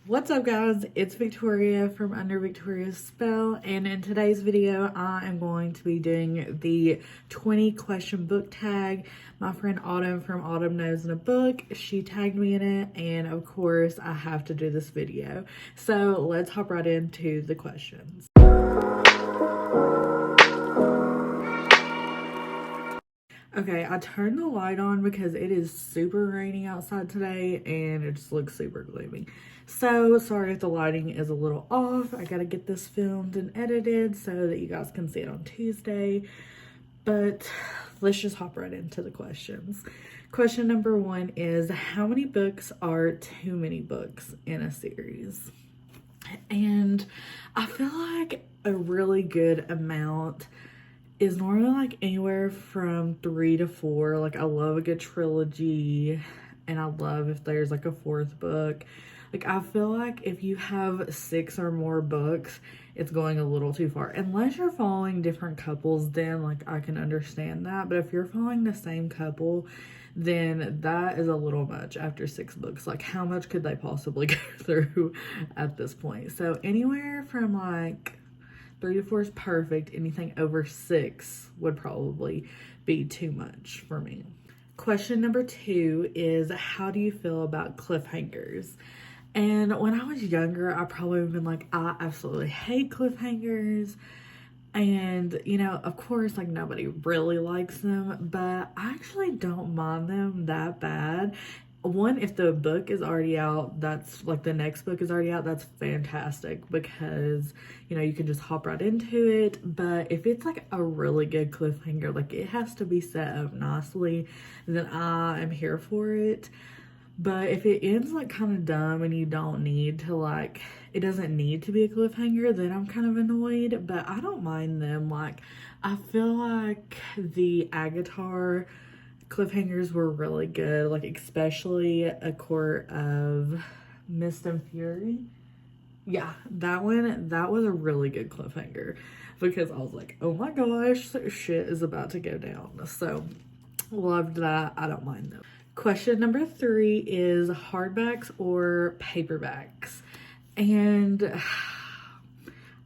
What's up guys, it's Victoria from UnderVictoriaSpell, and in today's video I am going to be doing the 20 question book tag. My friend Autumn from Autumn Knows in a Book, she tagged me in it, and of course I have to do this video. So let's hop right into the questions. Okay, I turned the light on because it is super rainy outside today and it just looks super gloomy. So sorry if the lighting is a little off. I gotta get this filmed and edited so that you guys can see it on Tuesday. But let's just hop right into the questions. Question number 1 is, how many books are too many books in a series? And I feel like a really good amount is normally like anywhere from 3 to 4. Like I love a good trilogy, and I love if there's like a 4th book. Like I feel like if you have 6 or more books, it's going a little too far. Unless you're following different couples, then like I can understand that. But if you're following the same couple, then that is a little much after 6 books. Like how much could they possibly go through at this point? So anywhere from like 3 to 4 is perfect. Anything over 6 would probably be too much for me. Question number 2 is, how do you feel about cliffhangers? And when I was younger, I probably would have been like, I absolutely hate cliffhangers. And, you know, of course, like nobody really likes them, but I actually don't mind them that bad. One, if the book is already out, that's like the next book is already out, that's fantastic because, you know, you can just hop right into it. But if it's like a really good cliffhanger, like it has to be set up nicely, then I am here for it. But if it ends like kind of dumb and you don't need to, like, it doesn't need to be a cliffhanger, then I'm kind of annoyed. But I don't mind them. Like, I feel like the Agatar cliffhangers were really good, like especially A Court of Mist and Fury. Yeah, that one, that was a really good cliffhanger because I was like, oh my gosh, shit is about to go down. So loved that. I don't mind them. Question number 3 is hardbacks or paperbacks? And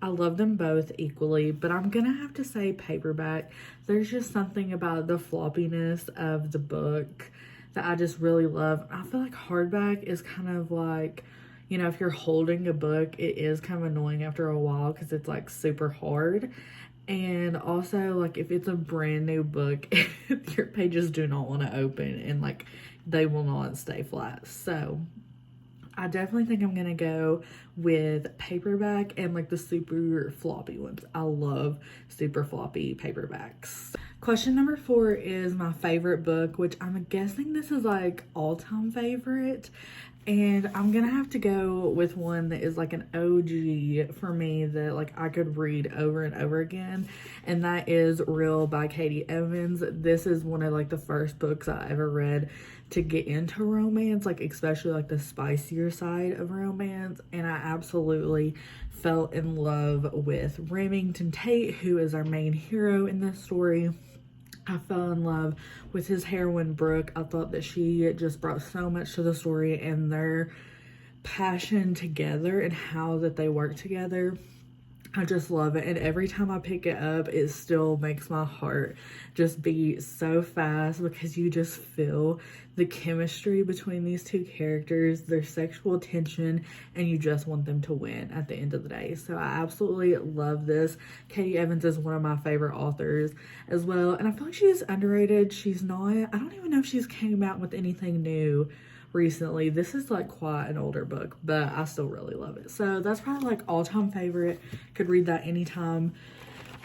I love them both equally, but I'm gonna have to say paperback. There's just something about the floppiness of the book that I just really love. I feel like hardback is kind of like, you know, if you're holding a book, it is kind of annoying after a while because it's like super hard. And also, like, if it's a brand new book, your pages do not want to open and like they will not stay flat. So I definitely think I'm gonna go with paperback and like the super floppy ones. I love super floppy paperbacks. Question number 4 is my favorite book, which I'm guessing this is like all-time favorite. And I'm gonna have to go with one that is like an OG for me that like I could read over and over again. And that is Real by Katie Evans. This is one of like the first books I ever read to get into romance, like especially like the spicier side of romance. And I absolutely fell in love with Remington Tate, who is our main hero in this story. I fell in love with his heroine, Brooke. I thought that she just brought so much to the story, and their passion together and how that they work together, I just love it. And every time I pick it up, it still makes my heart just beat so fast because you just feel the chemistry between these two characters, their sexual tension, and you just want them to win at the end of the day. So I absolutely love this. Katie Evans is one of my favorite authors as well. And I feel like she's underrated. She's not, I don't even know if she's came out with anything new recently. This is like quite an older book, but I still really love it. So that's probably like all-time favorite. Could read that anytime,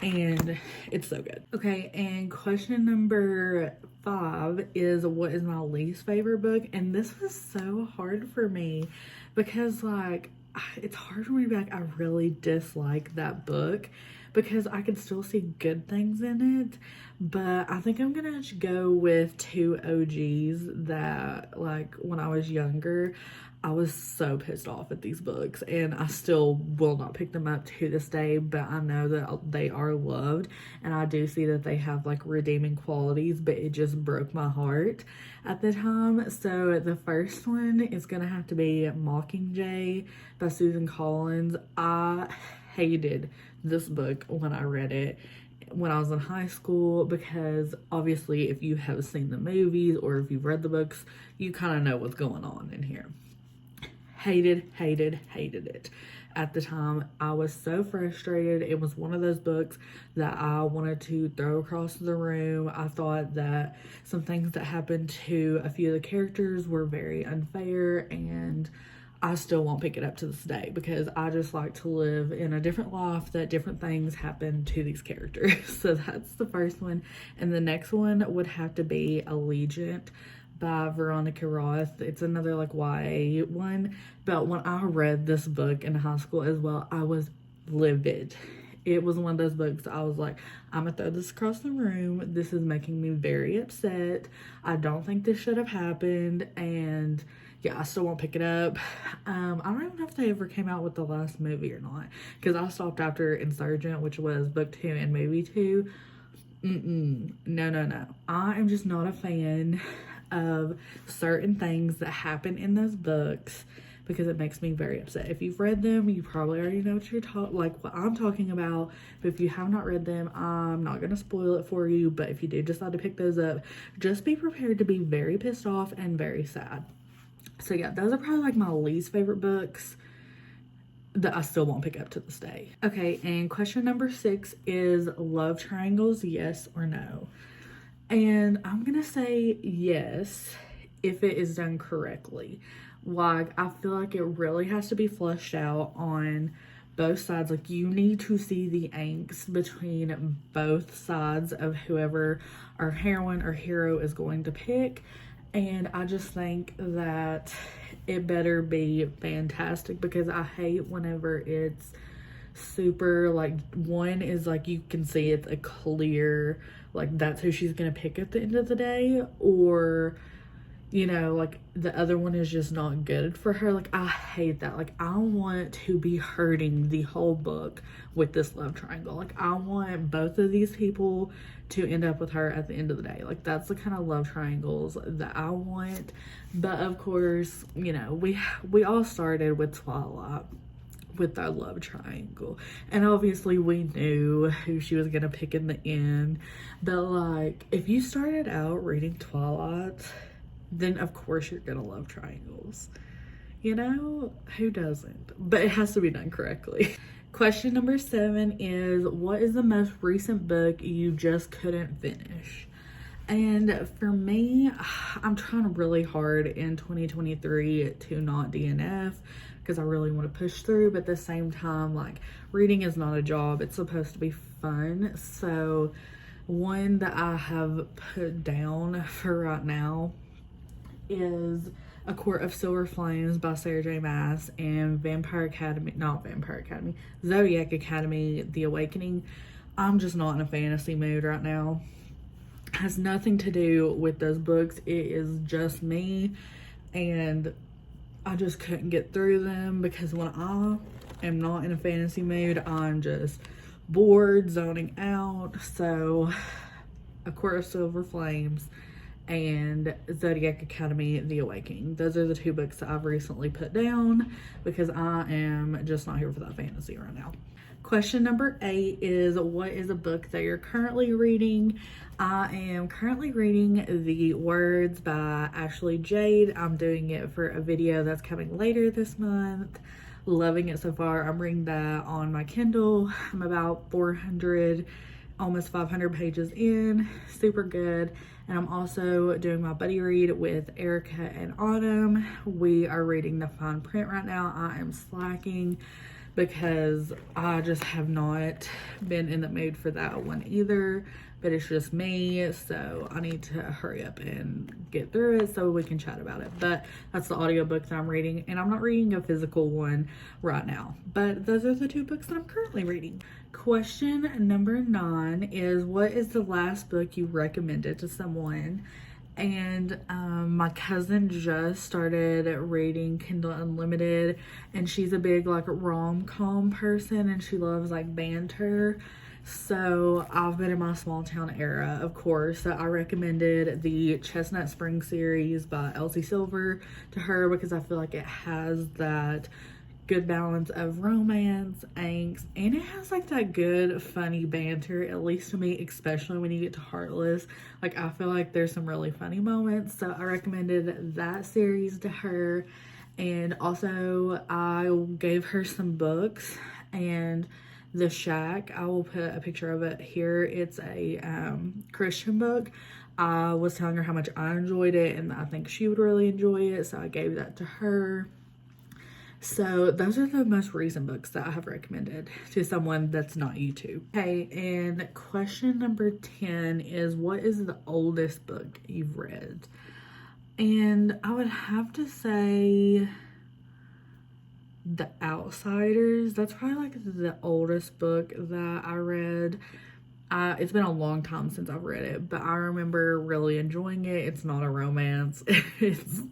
and it's so good. Okay, and question number 5 is, what is my least favorite book? And this was so hard for me because like it's hard for me to be like, I really dislike that book, because I can still see good things in it. But I think I'm gonna go with two OGs that, like, when I was younger, I was so pissed off at these books, and I still will not pick them up to this day, but I know that they are loved, and I do see that they have like redeeming qualities, but it just broke my heart at the time. So the first one is gonna have to be Mockingjay by Susan Collins. I hated this book when I read it when I was in high school, because obviously if you have seen the movies or if you've read the books, you kind of know what's going on in here. Hated it. At the time, I was so frustrated. It was one of those books that I wanted to throw across the room. I thought that some things that happened to a few of the characters were very unfair, and I still won't pick it up to this day because I just like to live in a different life that different things happen to these characters. So that's the first one. And the next one would have to be Allegiant by Veronica Roth. It's another like YA one, but when I read this book in high school as well, I was livid. It was one of those books I was like, I'm gonna throw this across the room. This is making me very upset. I don't think this should have happened, and yeah, I still won't pick it up. I don't even know if they ever came out with the last movie or not, because I stopped after Insurgent, which was book 2 and movie 2. No. I am just not a fan of certain things that happen in those books because it makes me very upset. If you've read them, you probably already know what I'm talking about. But if you have not read them, I'm not gonna spoil it for you. But if you do decide to pick those up, just be prepared to be very pissed off and very sad. So yeah, those are probably like my least favorite books that I still won't pick up to this day. Okay, and question number 6 is love triangles, yes or no? And I'm gonna say yes if it is done correctly. Like, I feel like it really has to be fleshed out on both sides. Like, you need to see the angst between both sides of whoever our heroine or hero is going to pick. And I just think that it better be fantastic, because I hate whenever it's super, like, one is like you can see it's a clear, like, that's who she's gonna pick at the end of the day, or, you know, like, the other one is just not good for her. Like, I hate that. Like, I want to be hurting the whole book with this love triangle. Like, I want both of these people to end up with her at the end of the day. Like, that's the kind of love triangles that I want. But of course, you know, we all started with Twilight with our love triangle, and obviously we knew who she was gonna pick in the end. But like, if you started out reading Twilight, then of course you're gonna love triangles. You know, who doesn't? But it has to be done correctly. Question number 7 is, what is the most recent book you just couldn't finish? And for me, I'm trying really hard in 2023 to not DNF, because I really want to push through, but at the same time, like, reading is not a job. It's supposed to be fun. So one that I have put down for right now is A Court of Silver Flames by Sarah J. Maas, and Zodiac Academy, The Awakening. I'm just not in a fantasy mood right now. Has nothing to do with those books. It is just me, and I just couldn't get through them, because when I am not in a fantasy mood, I'm just bored, zoning out. So A Court of Silver Flames and Zodiac Academy, The Awakening. Those are the 2 books that I've recently put down, because I am just not here for that fantasy right now. Question number 8 is, what is a book that you're currently reading? I am currently reading The Words by Ashley Jade. I'm doing it for a video that's coming later this month. Loving it so far. I'm reading that on my Kindle. I'm about 400, almost 500 pages in. Super good. And I'm also doing my buddy read with Erica and Autumn. We are reading the fine print right now. I am slacking because I just have not been in the mood for that one either. But it's just me, so I need to hurry up and get through it so we can chat about it. But that's the audiobook that I'm reading, and I'm not reading a physical one right now. But those are the 2 books that I'm currently reading. Question number 9 is, what is the last book you recommended to someone? And my cousin just started reading Kindle Unlimited, and she's a big like rom-com person, and she loves like banter. So I've been in my small town era, of course, so I recommended the Chestnut Spring series by Elsie Silver to her because I feel like it has that good balance of romance, angst, and it has like that good funny banter, at least to me, especially when you get to Heartless. Like, I feel like there's some really funny moments, so I recommended that series to her. And also I gave her some books, and The Shack, I will put a picture of it here. It's a Christian book. I was telling her how much I enjoyed it, and I think she would really enjoy it, so I gave that to her. So those are the most recent books that I have recommended to someone that's not YouTube. Okay, and question number 10 is, what is the oldest book you've read? And I would have to say The Outsiders. That's probably like the oldest book that I read. It's been a long time since I've read it, but I remember really enjoying it. It's not a romance. It's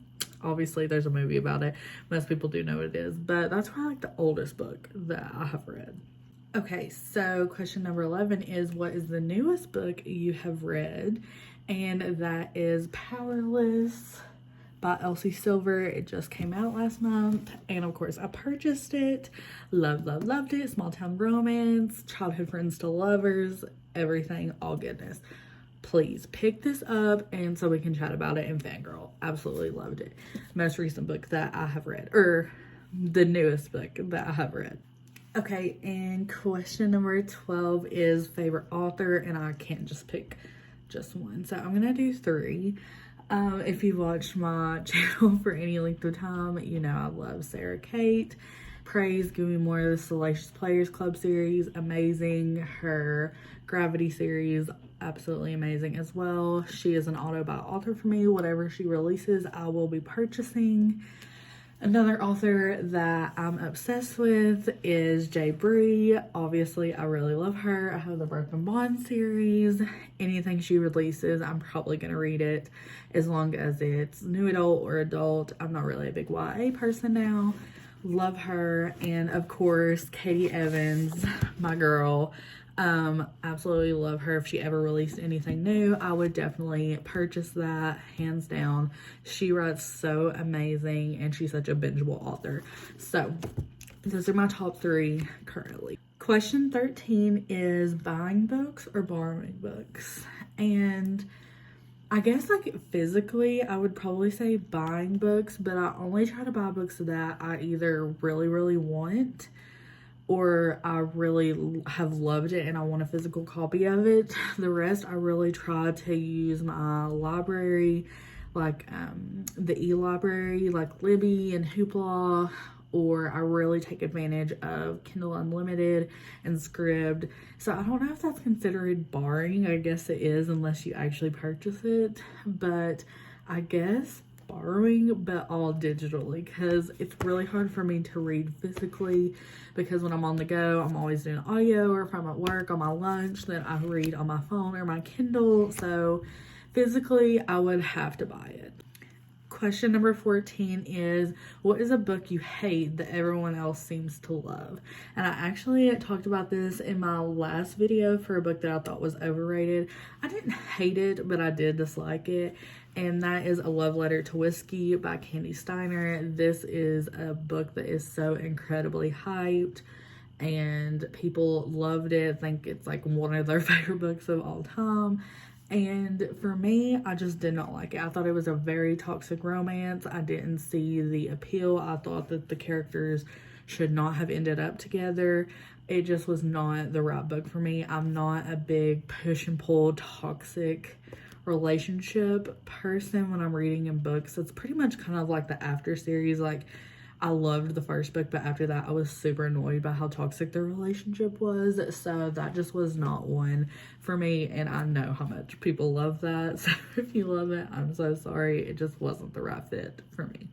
obviously there's a movie about it. Most people do know what it is, but that's probably like the oldest book that I have read. Okay, so question number 11 is, what is the newest book you have read? And that is Powerless by Elsie Silver. It just came out last month, and of course I purchased it. Loved it. Small town romance, childhood friends to lovers, everything, all goodness. Please pick this up and so we can chat about it and fangirl. Absolutely loved it. Most recent book that I have read, or the newest book that I have read. Okay, and question number 12 is favorite author, and I can't just pick just one, so I'm gonna do 3. If you watched my channel for any length of time, you know I love Sarah Kate. Praise, give me more of the Salacious Players Club series, amazing. Her Gravity series, absolutely amazing as well. She is an auto-buy author for me. Whatever she releases, I will be purchasing. Another author that I'm obsessed with is J. Bree. Obviously, I really love her. I have the Broken Bond series. Anything she releases, I'm probably going to read it, as long as it's new adult or adult. I'm not really a big YA person now. Love her. And of course, Katie Evans, my girl. Absolutely love her. If she ever released anything new, I would definitely purchase that, hands down. She writes so amazing, and she's such a bingeable author. So those are my top 3 currently. Question 13 is buying books or borrowing books? And I guess like physically, I would probably say buying books, but I only try to buy books that I either really want, or I really have loved it and I want a physical copy of it. The rest, I really try to use my library, like the e-library, like Libby and Hoopla, or I really take advantage of Kindle Unlimited and Scribd. So I don't know if that's considered borrowing. I guess it is, unless you actually purchase it. But I guess borrowing, but all digitally, because it's really hard for me to read physically, because when I'm on the go, I'm always doing audio, or if I'm at work on my lunch, then I read on my phone or my Kindle. So physically, I would have to buy it. Question number 14 is, what is a book you hate that everyone else seems to love? And I actually talked about this in my last video for a book that I thought was overrated. I didn't hate it, but I did dislike it. And that is A Love Letter to Whiskey by Candy Steiner. This is a book that is so incredibly hyped, and people loved it. I think it's like one of their favorite books of all time. And for me, I just did not like it. I thought it was a very toxic romance. I didn't see the appeal. I thought that the characters should not have ended up together. It just was not the right book for me. I'm not a big push and pull toxic relationship person when I'm reading in books. It's pretty much kind of like the After series. Like, I loved the first book, but after that I was super annoyed by how toxic their relationship was. So that just was not one for me, and I know how much people love that. So if you love it, I'm so sorry. It just wasn't the right fit for me.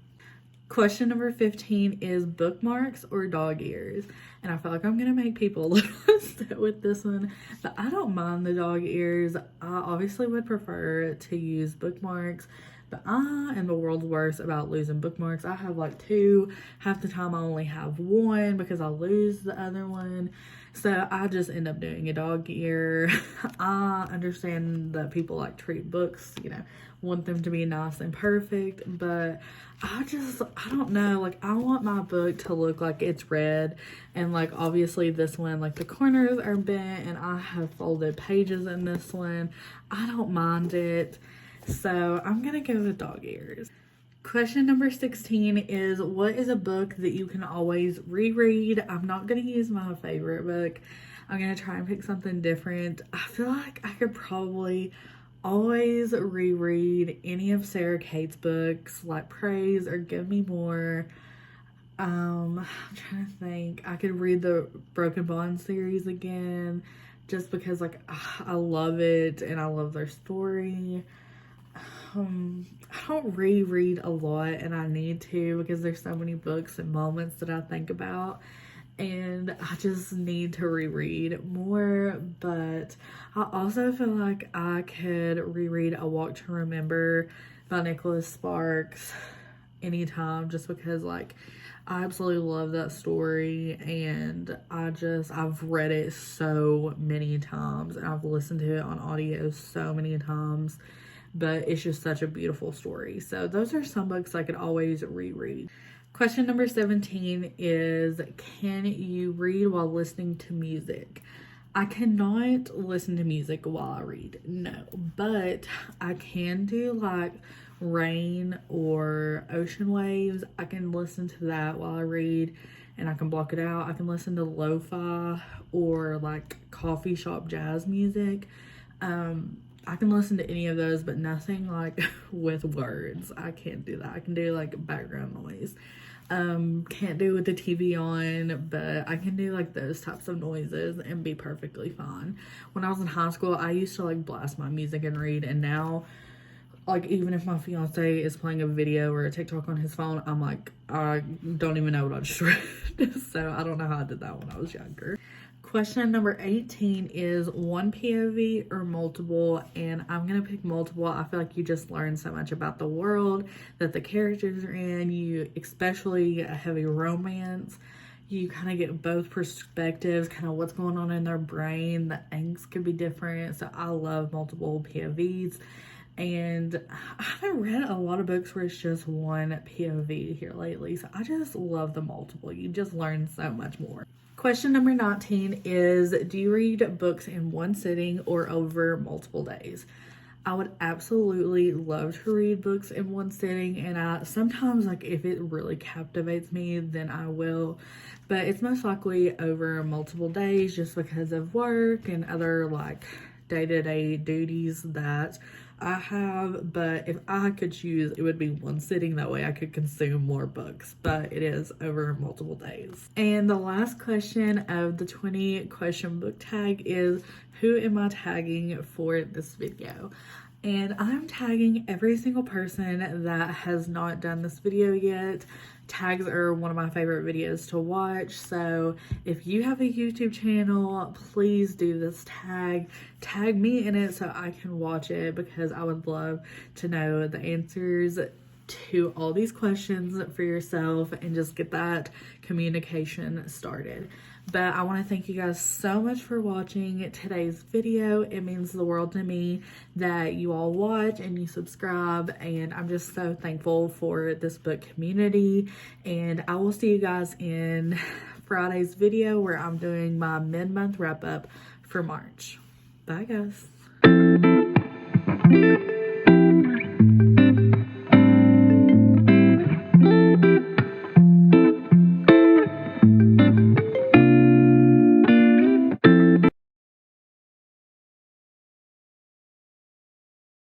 Question number 15 is bookmarks or dog ears? And I feel like I'm going to make people a little upset with this one, but I don't mind the dog ears. I obviously would prefer to use bookmarks, but I am the world's worst about losing bookmarks. I have like 2. Half the time I only have 1 because I lose the other one. So I just end up doing a dog ear. I understand that people like treat books, you know, want them to be nice and perfect, but I don't know, like I want my book to look like it's read, and like obviously this one, like the corners are bent and I have folded pages in this one. I don't mind it, so I'm gonna go with dog ears. Question number 16 is, what is a book that you can always reread? I'm not going to use my favorite book. I'm going to try and pick something different. I feel like I could probably always reread any of Sarah Kate's books, like Praise or Give Me More. I'm trying to think. I could read the Broken Bond series again just because like I love it and I love their story. I don't reread a lot, and I need to because there's so many books and moments that I think about, and I just need to reread more. But I also feel like I could reread A Walk to Remember by Nicholas Sparks anytime, just because like I absolutely love that story, and I've read it so many times and I've listened to it on audio so many times. But it's just such a beautiful story. So those are some books I could always reread. Question number 17 is, can you read while listening to music? I cannot listen to music while I read, no. But I can do like rain or ocean waves. I can listen to that while I read and I can block it out. I can listen to lo-fi or like coffee shop jazz music. I can listen to any of those, but nothing like with words. I can't do that. I can do like background noise. Can't do with the TV on, but I can do like those types of noises and be perfectly fine. When I was in high school, I used to like blast my music and read, and now like even if my fiance is playing a video or a TikTok on his phone, I'm like, I don't even know what I just read. So I don't know how I did that when I was younger. Question number 18 is, one POV or multiple? And I'm going to pick multiple. I feel like you just learn so much about the world that the characters are in. You especially a heavy romance. You kind of get both perspectives, kind of what's going on in their brain. The angst could be different. So I love multiple POVs. And I haven't read a lot of books where it's just one POV here lately. So I just love the multiple. You just learn so much more. Question number 19 is, do you read books in one sitting or over multiple days? I would absolutely love to read books in one sitting, and I sometimes, like, if it really captivates me, then I will. But it's most likely over multiple days just because of work and other, like, day-to-day duties that I have. But if I could choose, it would be one sitting. That way I could consume more books, but it is over multiple days. And the last question of the 20 question book tag is, who am I tagging for this video? And I'm tagging every single person that has not done this video yet. Tags are one of my favorite videos to watch. So if you have a YouTube channel, please do this tag. Tag me in it so I can watch it, because I would love to know the answers to all these questions for yourself and just get that communication started. But I want to thank you guys so much for watching today's video. It means the world to me that you all watch and you subscribe, and I'm just so thankful for this book community. And I will see you guys in Friday's video where I'm doing my mid-month wrap-up for March. Bye guys.